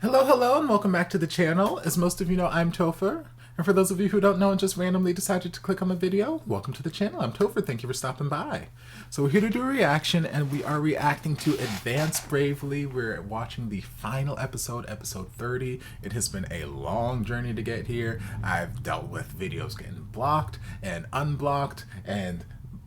Hello, hello, and welcome back to the channel. As most of you know, I'm Topher. And for those of you who don't know and just randomly decided to click on the video, welcome to the channel. I'm Topher. Thank you for stopping by. So we're here to do a reaction, and we are reacting to Advance Bravely. We're watching the final episode, episode 30. It has been a long journey to get here. I've dealt with videos getting blocked and unblocked and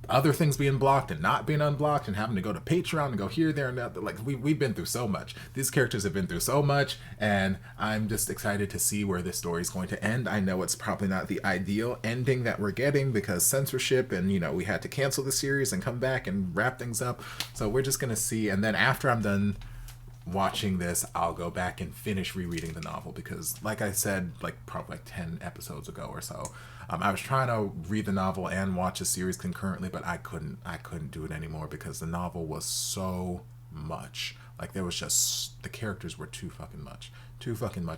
other things being blocked and not being unblocked and having to go to Patreon and go here, there, and that. Like, we've been through so much. These characters have been through so much, and I'm just excited to see where this story is going to end. I know it's probably not the ideal ending that we're getting because censorship and, you know, we had to cancel the series and come back and wrap things up. So we're just going to see, and then after I'm done watching this, I'll go back and finish rereading the novel because, like I said, probably 10 episodes ago or so, I was trying to read the novel and watch the series concurrently, but I couldn't do it anymore because the novel was so much. Like, there was just, the characters were too fucking much,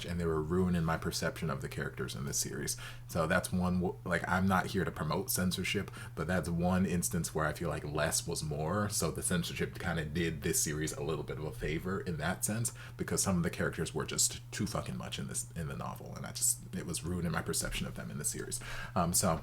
and they were ruining my perception of the characters in this series. So that's one, like, I'm not here to promote censorship, but that's one instance where I feel like less was more. So the censorship kind of did this series a little bit of a favor in that sense, because some of the characters were just too fucking much in the novel, and it was ruining my perception of them in the series. So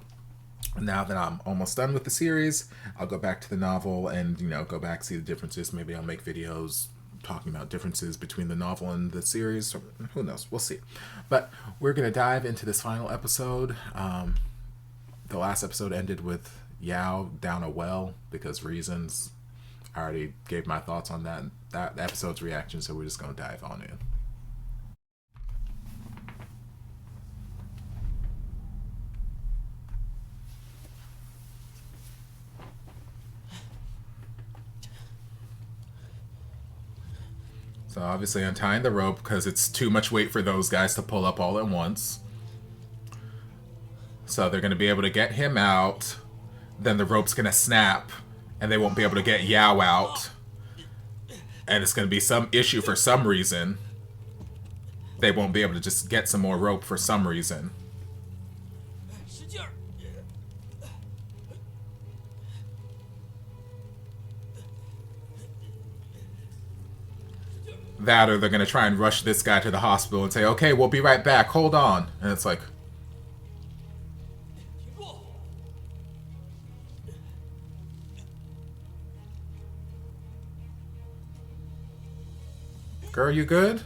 now that I'm almost done with the series, I'll go back to the novel and, you know, go back, see the differences. Maybe I'll make videos talking about differences between the novel and the series. Who knows? We'll see. But we're going to dive into this final episode. The last episode ended with Yao down a well because reasons. I already gave my thoughts on that episode's reaction, so we're just going to dive on in. So obviously untying the rope because it's too much weight for those guys to pull up all at once. So they're going to be able to get him out. Then the rope's going to snap and they won't be able to get Yao out. And it's going to be some issue for some reason. They won't be able to just get some more rope for some reason. That, or they're going to try and rush this guy to the hospital and say, okay, we'll be right back, hold on. And it's like, girl, you good?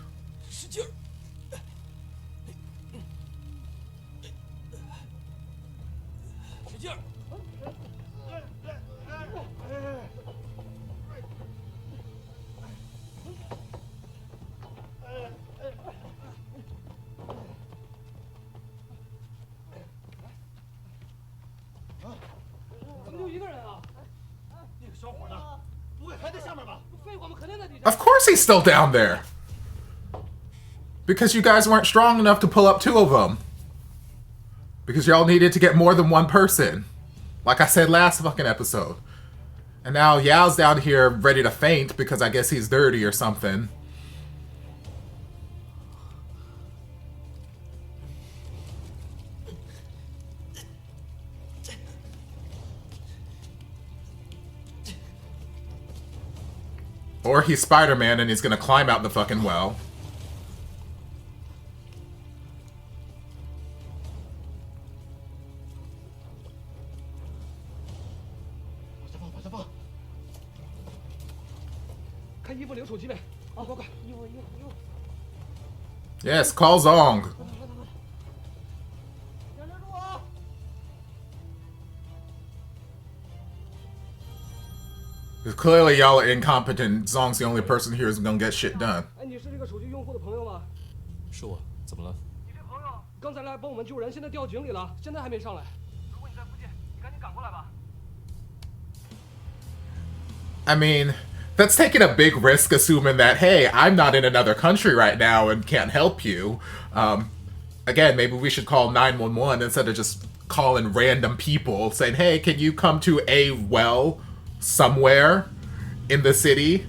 Of course he's still down there. Because you guys weren't strong enough to pull up two of them. Because y'all needed to get more than one person. Like I said last fucking episode. And now Yao's down here ready to faint because I guess he's dirty or something. Or he's Spider-Man and he's gonna climb out the fucking well. Yes, call Zong. Because clearly y'all are incompetent. Zong's the only person here who's gonna get shit done. I mean, that's taking a big risk assuming that, hey, I'm not in another country right now and can't help you. Again, maybe we should call 911 instead of just calling random people saying, hey, can you come to a well somewhere in the city?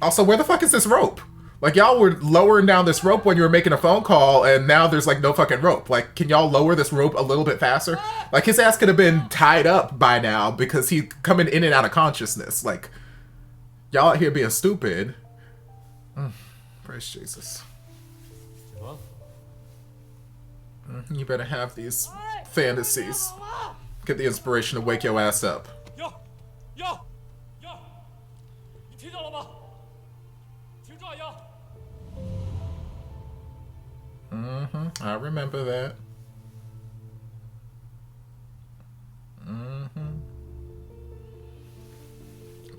Also, where the fuck is this rope? Like, y'all were lowering down this rope when you were making a phone call, and now there's, like, no fucking rope. Like, can y'all lower this rope a little bit faster? Like, his ass could have been tied up by now because he's coming in and out of consciousness. Like, y'all out here being stupid. Praise Jesus. You better have these fantasies. Get the inspiration to wake your ass up. I remember that.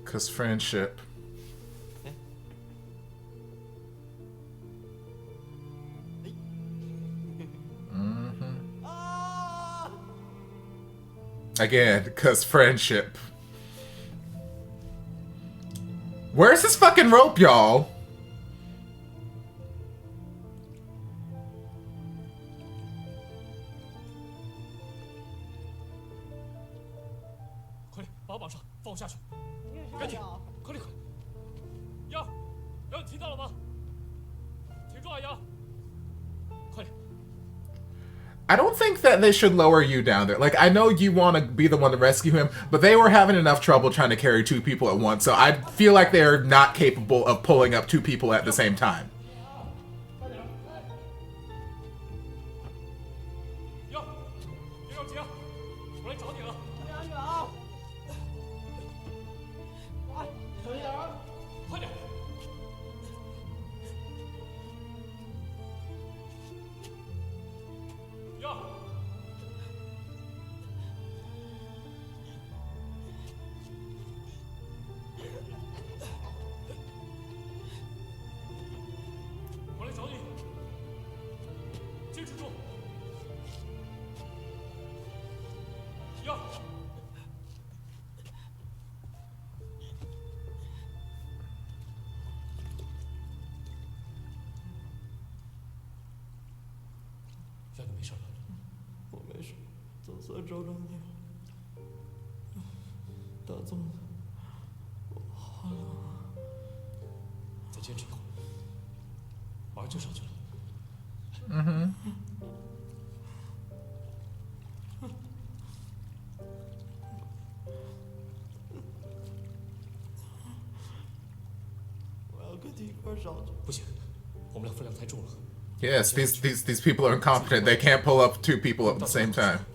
Cause friendship. Again, cause friendship. Where's this fucking rope, y'all? I don't think that they should lower you down there. Like, I know you want to be the one to rescue him, but they were having enough trouble trying to carry 2 people at once, so I feel like they're not capable of pulling up 2 people at the same time. Yes, these people are incompetent. They can't pull up 2 people at the same time.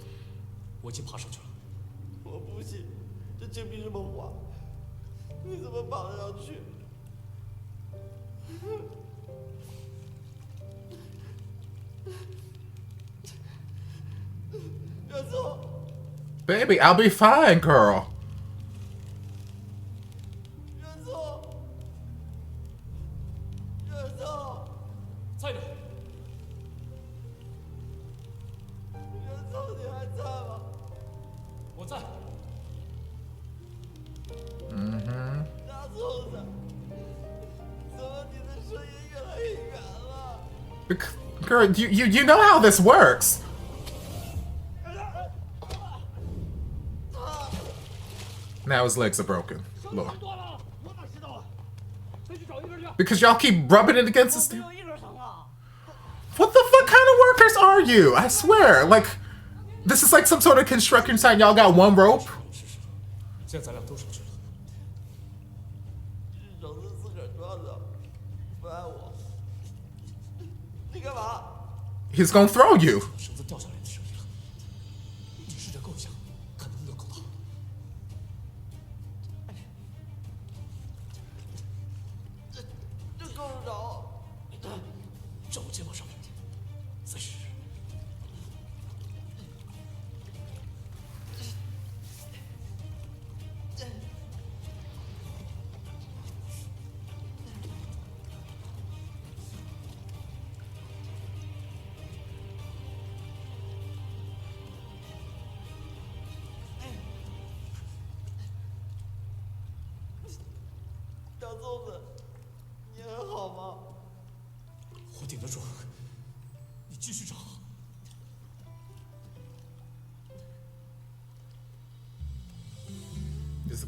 Baby, I'll be fine, girl. Girl, you know how this works. Now his legs are broken. Lord. Because y'all keep rubbing it against this thing. What the fuck kind of workers are you? I swear. Like, this is like some sort of construction site. Y'all got 1 rope? He's gonna throw you.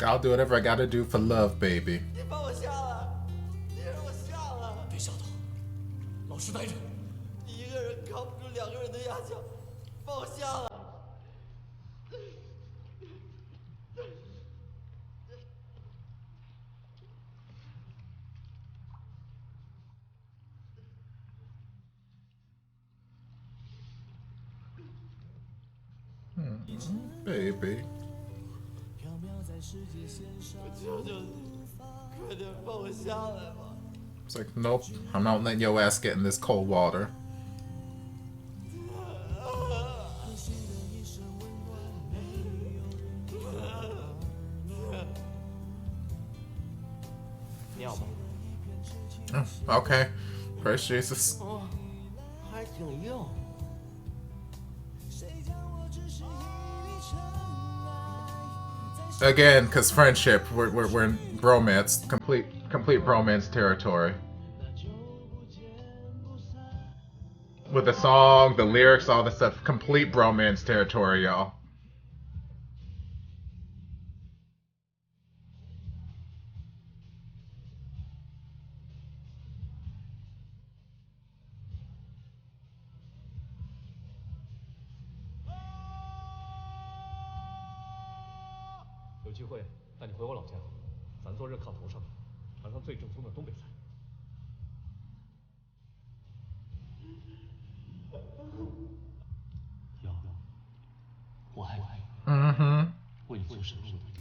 I'll do whatever I gotta do for love, baby. 实待着。一个人扛不住两个人的压强，放下了。Baby. 我求求你，快点放我下来吧。It's like, nope, I'm not letting your ass get in this cold water. 尿吗？ Okay. Praise Jesus. 哦，还挺硬。 Again, because friendship, we're in bromance, complete bromance territory. With the song, the lyrics, all the stuff, complete bromance territory, y'all.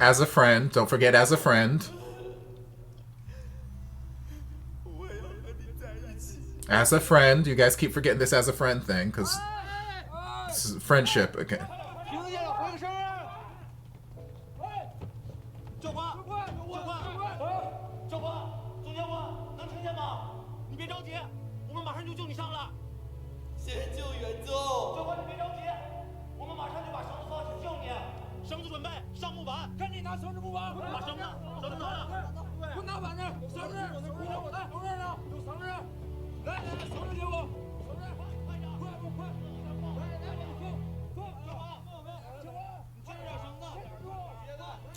As a friend, don't forget as a friend. As a friend, you guys keep forgetting this as a friend thing, because this is friendship again. 先救援奏。教官，你别着急，我们马上就把绳子放起救你。绳子准备，上木板，赶紧拿绳子木板，把绳子拿了。不拿板子，绳子，来，有这儿呢，有绳子，来，绳子给我，绳子，快点，快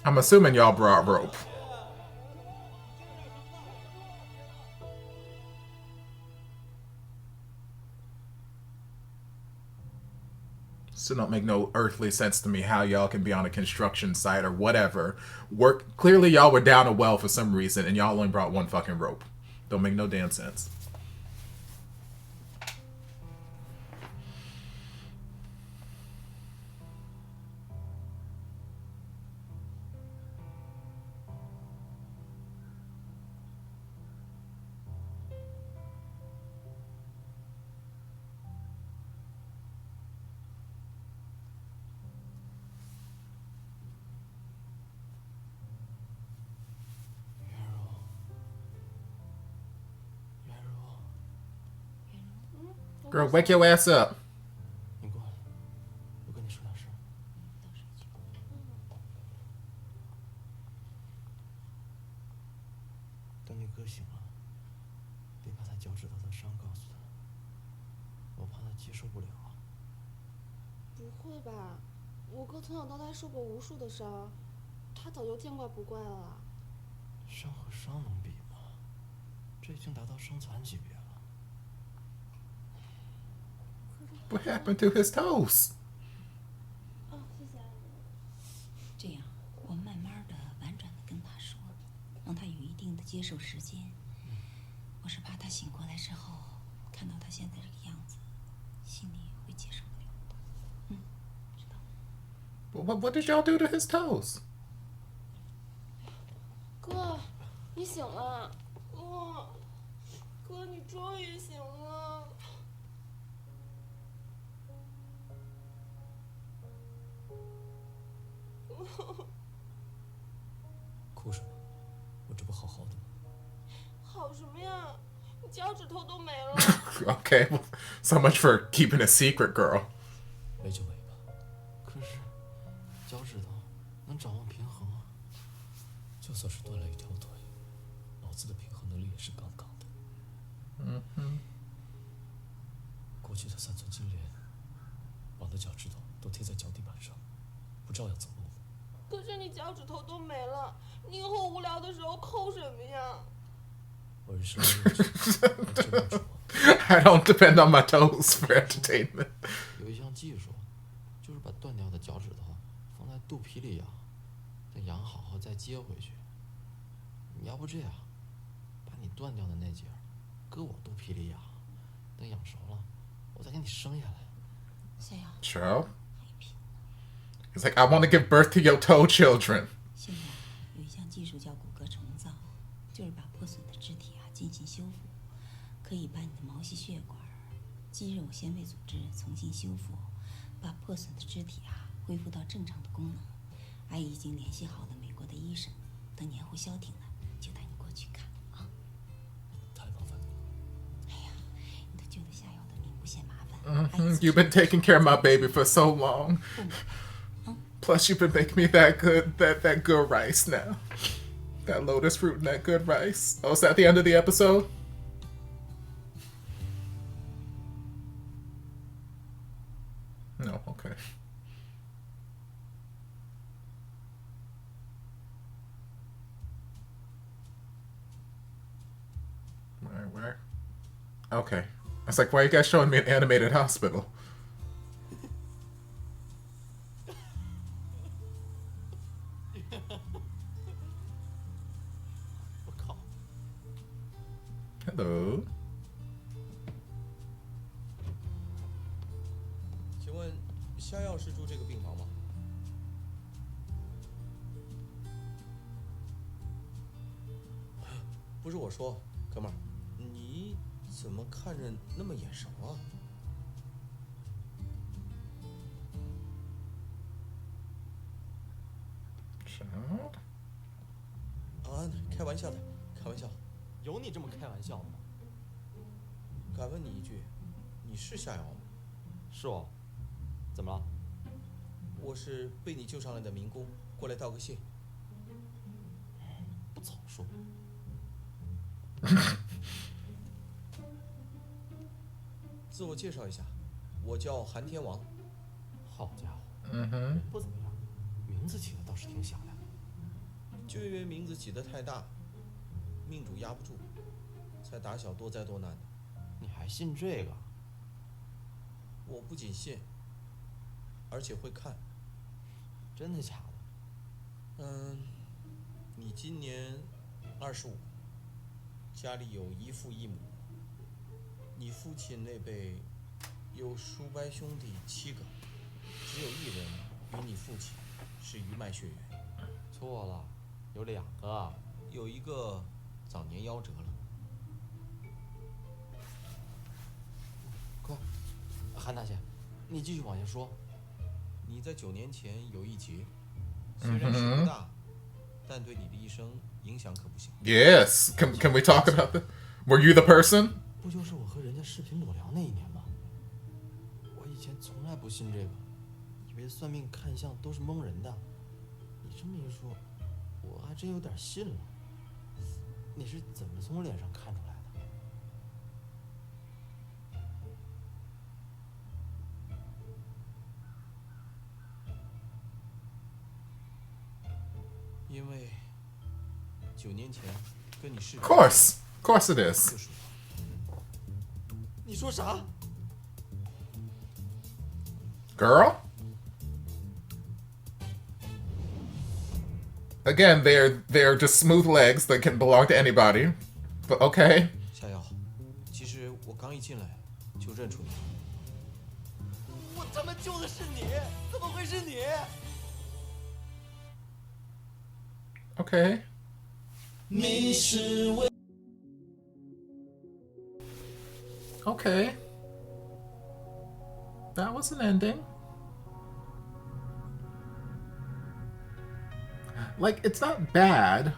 ，I'm assuming y'all brought rope. Still don't make no earthly sense to me how y'all can be on a construction site or whatever. Work clearly y'all were down a well for some reason and y'all only brought one fucking rope. Don't make no damn sense. Girl, wake your ass up. 你过来，我跟你说点事儿。等你哥醒了，别把他脚趾头的伤告诉他，我怕他接受不了。不会吧？我哥从小到大受过无数的伤，他早就见怪不怪了。伤和伤能比吗？这已经达到伤残级别了。 What happened to his toes? 哦，谢谢阿姨。这样，我慢慢的、婉转的跟他说，让他有一定的接受时间。我是怕他醒过来之后，看到他现在这个样子，心里会接受不了。知道。What did y'all do to his toes? 哥，你醒了。哥，你终于醒了。 哭什么？我这不好好的吗？好什么呀？你脚趾头都没了。Okay, well, so much for keeping a secret, girl. 没就没吧。可是，脚趾头能掌握平衡啊。就算是断了一条腿，脑子的平衡能力也是杠杠的。过去的3寸金莲，绑的脚趾头都贴在脚底板上，不照样走路吗？ 可是你脚趾头都没了，你以后无聊的时候抠什么呀？我人生的乐趣，你真不知道。I don't depend on my toes for entertainment. 有一项技术，就是把断掉的脚趾头放在肚皮里养，等养好后再接回去。你要不这样，把你断掉的那节搁我肚皮里养，等养熟了，我再给你生下来。小瑶， True. He's like, I want to give birth to your toe children. 现在有一项技术叫骨骼重造，就是把破损的肢体进行修复，可以把你的毛细血管、肌肉、纤维组织重新修复，把破损的肢体恢复到正常的功能。阿姨已经联系好了美国的医生，等年后消停了就带你过去看啊。太麻烦你了。哎呀，你都救了夏瑶的命，不嫌麻烦。You've been taking care of my baby for so long. Plus, you've been making me that good rice now. That lotus fruit and that good rice. Oh, is that the end of the episode? No, okay. Where? Okay. I was like, why are you guys showing me an animated hospital? 我靠！ Hello. 请问夏药是住这个病房吗？不是我说，哥们儿，你怎么看着那么眼熟啊？啊，开玩笑的，开玩笑。有你这么开玩笑的吗？敢问你一句，你是夏瑶吗？是我。怎么了？我是被你救上来的民工，过来道个谢。不早说。自我介绍一下，我叫韩天王。好家伙，Mm-hmm. 不怎么样，名字起的倒是挺响亮。就因为名字起得太大，命主压不住，才打小多灾多难的。你还信这个？我不仅信，而且会看。真的假的？你今年25，家里有一父一母。你父亲那辈有叔伯兄弟7个，只有1人与你父亲是一脉血缘。错了，有2个，有一个早年夭折了。快，韩大仙，你继续往下说。你在9年前有一劫，虽然事不大，但对你的一生影响可不小。Yes. Can we talk about that? Were you the person? 不就是我和人家视频裸聊那一年吗？我以前从来不信这个，以为算命看相都是蒙人的。你这么一说，我还真有点信了。你是怎么从我脸上看出来的？因为9年前跟你视频 Of course it is. 就是我。你说啥？ Girl? Again, they're just smooth legs that can belong to anybody. But okay. 夏瑶，其实我刚一进来就认出你。我他妈救的是你，怎么会是你？ Okay. Okay. That was an ending. Like, it's not bad.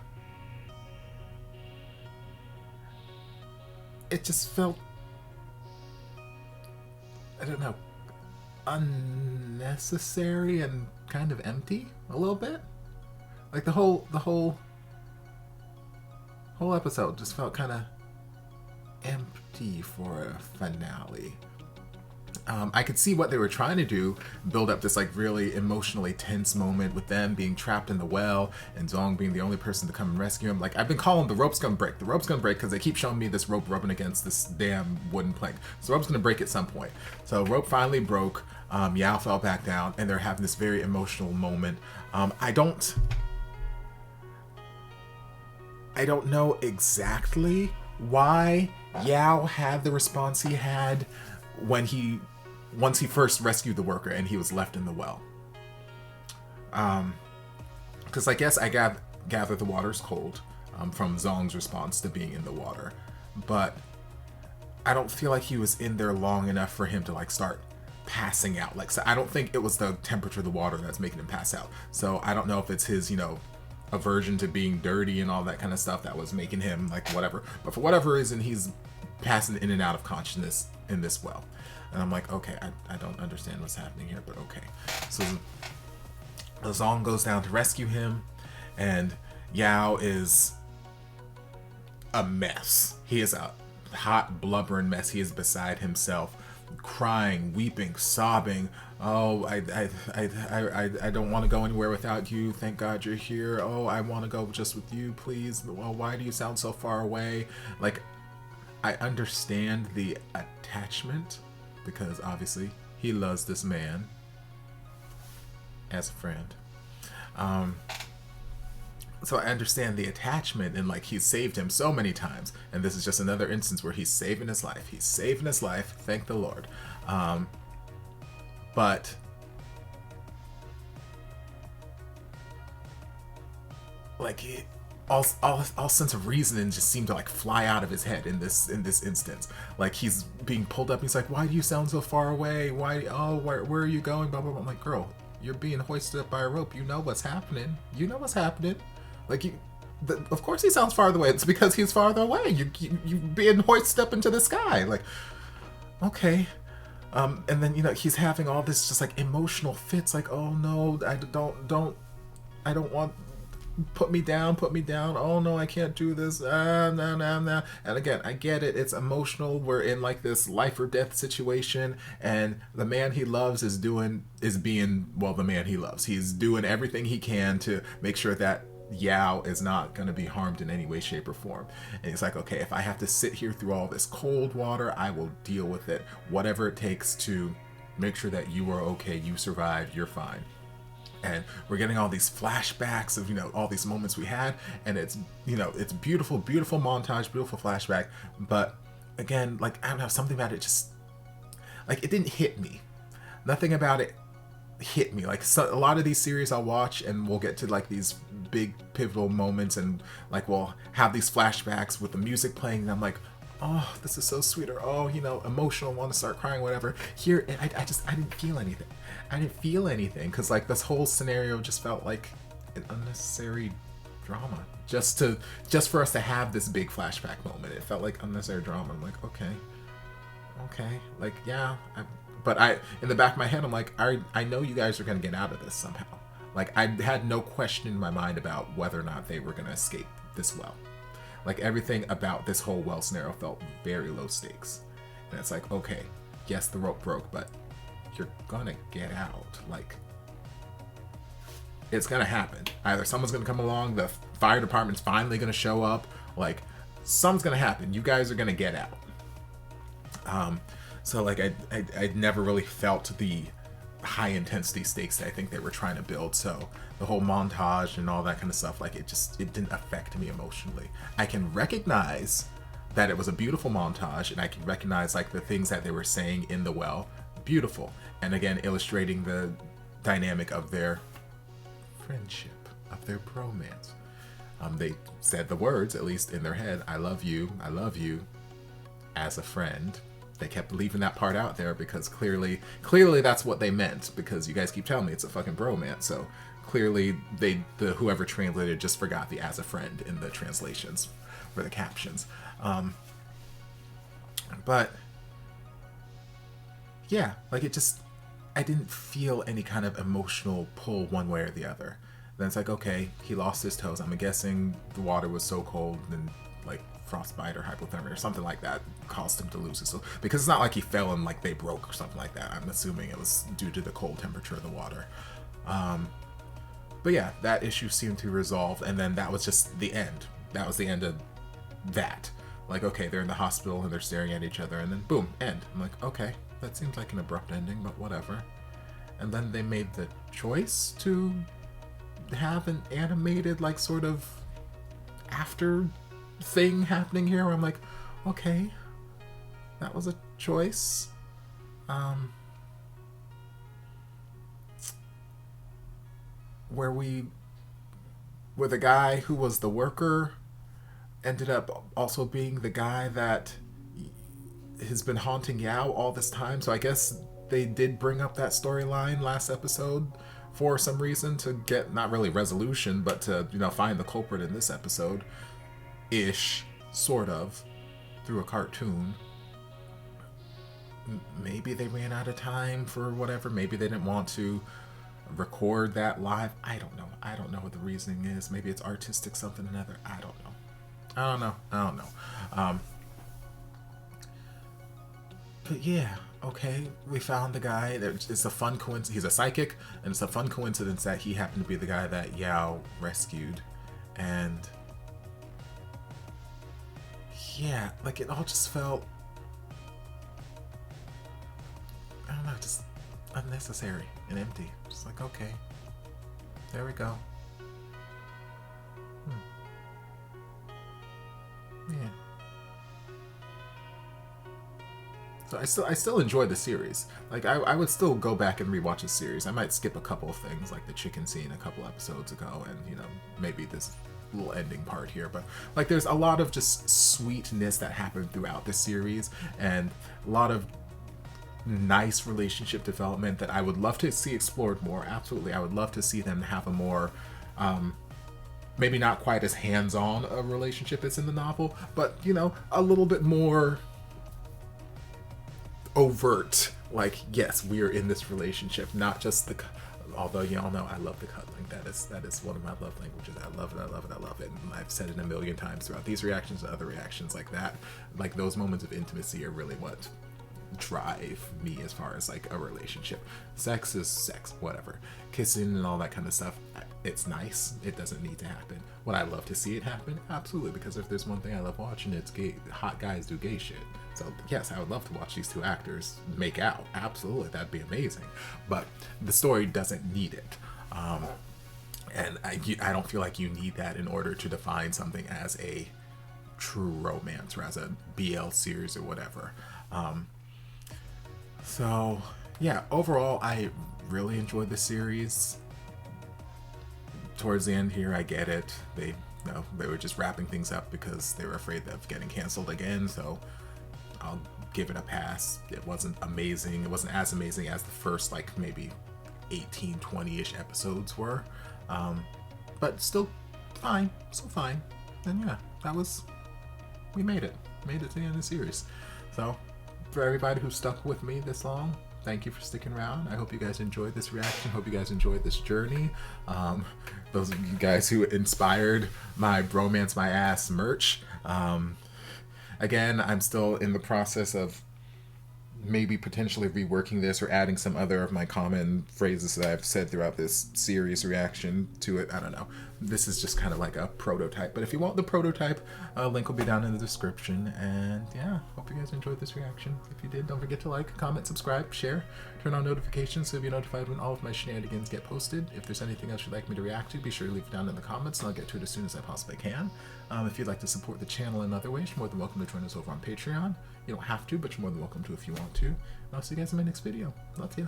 It just felt, I don't know, unnecessary and kind of empty a little bit. Like the whole episode just felt kind of empty for a finale. I could see what they were trying to do, build up this like really emotionally tense moment with them being trapped in the well and Zong being the only person to come and rescue him. Like, I've been calling the rope's gonna break. The rope's gonna break because they keep showing me this rope rubbing against this damn wooden plank. So the rope's gonna break at some point. So rope finally broke. Yao fell back down and they're having this very emotional moment. I don't know exactly why Yao had the response he had once he first rescued the worker and he was left in the well. Because I guess I gather the water's cold from Zong's response to being in the water, but I don't feel like he was in there long enough for him to like start passing out. Like, so I don't think it was the temperature of the water that's making him pass out. So I don't know if it's his, aversion to being dirty and all that kind of stuff that was making him like whatever. But for whatever reason, he's passing in and out of consciousness in this well. And I'm like, okay, I don't understand what's happening here, but okay. So Zong goes down to rescue him, and Yao is a mess. He is a hot, blubbering mess. He is beside himself, crying, weeping, sobbing. Oh, I don't want to go anywhere without you. Thank God you're here. Oh, I want to go just with you, please. Well, why do you sound so far away? Like, I understand the attachment because obviously he loves this man as a friend. So I understand the attachment, and like he's saved him so many times, and this is just another instance where he's saving his life. He's saving his life, thank the Lord. But like all sense of reasoning just seemed to like fly out of his head in this instance. Like he's being pulled up. He's like, "Why do you sound so far away? Why? Oh, where are you going?" Blah blah blah. I'm like, "Girl, you're being hoisted up by a rope. You know what's happening. You know what's happening." Like of course he sounds farther away. It's because he's farther away. You being hoisted up into the sky. Like, okay. And then he's having all this just like emotional fits. Like, oh no, I don't want. Put me down. Oh no, I can't do this. No. And again, I get it. It's emotional. We're in like this life or death situation, and the man he loves is being the man he loves. He's doing everything he can to make sure that Yao is not going to be harmed in any way, shape, or form. And he's like, okay, if I have to sit here through all this cold water, I will deal with it. Whatever it takes to make sure that you are okay, you survive, you're fine. And we're getting all these flashbacks of, all these moments we had. And it's, it's beautiful, beautiful montage, beautiful flashback. But again, like, I don't know, something about it just, like, it didn't hit me. Nothing about it hit me. Like, a lot of these series I'll watch and we'll get to like these big pivotal moments and like we'll have these flashbacks with the music playing and I'm like, oh, this is so sweet, or oh, emotional, want to start crying, whatever. Here, I didn't feel anything. I didn't feel anything because like this whole scenario just felt like an unnecessary drama. Just for us to have this big flashback moment, it felt like unnecessary drama. I'm like, okay, like yeah. But in the back of my head, I'm like, I know you guys are gonna get out of this somehow. Like I had no question in my mind about whether or not they were gonna escape this well. Like everything about this whole well scenario felt very low stakes. And it's like, okay, yes, the rope broke, but you're gonna get out. Like, it's gonna happen. Either someone's gonna come along, the fire department's finally gonna show up, like, something's gonna happen. You guys are gonna get out. So like, I never really felt the high intensity stakes that I think they were trying to build. So the whole montage and all that kind of stuff, like it didn't affect me emotionally. I can recognize that it was a beautiful montage, and I can recognize like the things that they were saying in the well, beautiful. And again, illustrating the dynamic of their friendship, of their bromance. They said the words, at least in their head, I love you, as a friend. They kept leaving that part out there because clearly that's what they meant, because you guys keep telling me it's a fucking bromance. So clearly whoever translated just forgot the as a friend in the translations or the captions. But yeah, like I didn't feel any kind of emotional pull one way or the other. Then it's like, okay, he lost his toes. I'm guessing the water was so cold and like frostbite or hypothermia or something like that caused him to lose his soul. Because it's not like he fell and like they broke or something like that. I'm assuming it was due to the cold temperature of the water. But yeah, that issue seemed to resolve, and then that was just the end. That was the end of that. Like, okay, they're in the hospital and they're staring at each other, and then boom, end. I'm like, okay, that seems like an abrupt ending, but whatever. And then they made the choice to have an animated, like, sort of after thing happening here, where I'm like, okay, that was a choice. Where the guy who was the worker ended up also being the guy that has been haunting Yao all this time. So I guess they did bring up that storyline last episode for some reason to get, not really resolution, but to, you know, find the culprit in this episode ish, sort of, through a cartoon. Maybe they ran out of time for whatever. Maybe they didn't want to record that live. I don't know. I don't know what the reasoning is. Maybe it's artistic something or another. I don't know. But yeah, okay, we found the guy. It's a fun coincidence. He's a psychic, and it's a fun coincidence that he happened to be the guy that Yao rescued. And yeah, like, it all just felt, I don't know, just unnecessary and empty. Just like, okay, there we go. Yeah. So I still enjoy the series. Like, I would still go back and rewatch the series. I might skip a couple of things, like the chicken scene a couple episodes ago, and, you know, maybe this little ending part here. But, like, there's a lot of just sweetness that happened throughout the series, and a lot of nice relationship development that I would love to see explored more. Absolutely, I would love to see them have a more maybe not quite as hands-on a relationship as in the novel, but, you know, a little bit more overt. Like, yes, we are in this relationship, not just the, although y'all know I love the cuddling. That is one of my love languages. I love it. And I've said it a million times throughout these reactions and other reactions like that. Like, those moments of intimacy are really what drive me as far as, like, a relationship. Sex is sex, whatever. Kissing and all that kind of stuff, it's nice. It doesn't need to happen. Would I love to see it happen? Absolutely, because if there's one thing I love watching, it's gay. Hot guys do gay shit. So yes, I would love to watch these two actors make out. Absolutely, that'd be amazing. But the story doesn't need it. And I don't feel like you need that in order to define something as a true romance or as a BL series or whatever. So yeah, overall, I really enjoyed the series. Towards the end here, I get it. They were just wrapping things up because they were afraid of getting canceled again. So I'll give it a pass. It wasn't amazing. It wasn't as amazing as the first, like, maybe 18, 20-ish episodes were. But still fine. Still fine. And yeah, we made it. Made it to the end of the series. So for everybody who stuck with me this long, thank you for sticking around. I hope you guys enjoyed this reaction. Hope you guys enjoyed this journey. Those of you guys who inspired my Bromance My Ass merch. Again, I'm still in the process of maybe potentially reworking this or adding some other of my common phrases that I've said throughout this series reaction to it. I don't know. This is just kind of like a prototype. But if you want the prototype, link will be down in the description. And yeah, hope you guys enjoyed this reaction. If you did, don't forget to like, comment, subscribe, share, turn on notifications so you'll be notified when all of my shenanigans get posted. If there's anything else you'd like me to react to, be sure to leave it down in the comments and I'll get to it as soon as I possibly can. If you'd like to support the channel in other ways, you're more than welcome to join us over on Patreon. You don't have to, but you're more than welcome to if you want to. And I'll see you guys in my next video. Love you.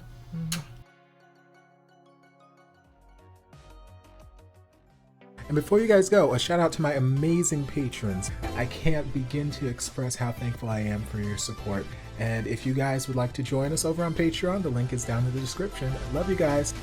And before you guys go, a shout out to my amazing patrons. I can't begin to express how thankful I am for your support. And if you guys would like to join us over on Patreon, the link is down in the description. Love you guys.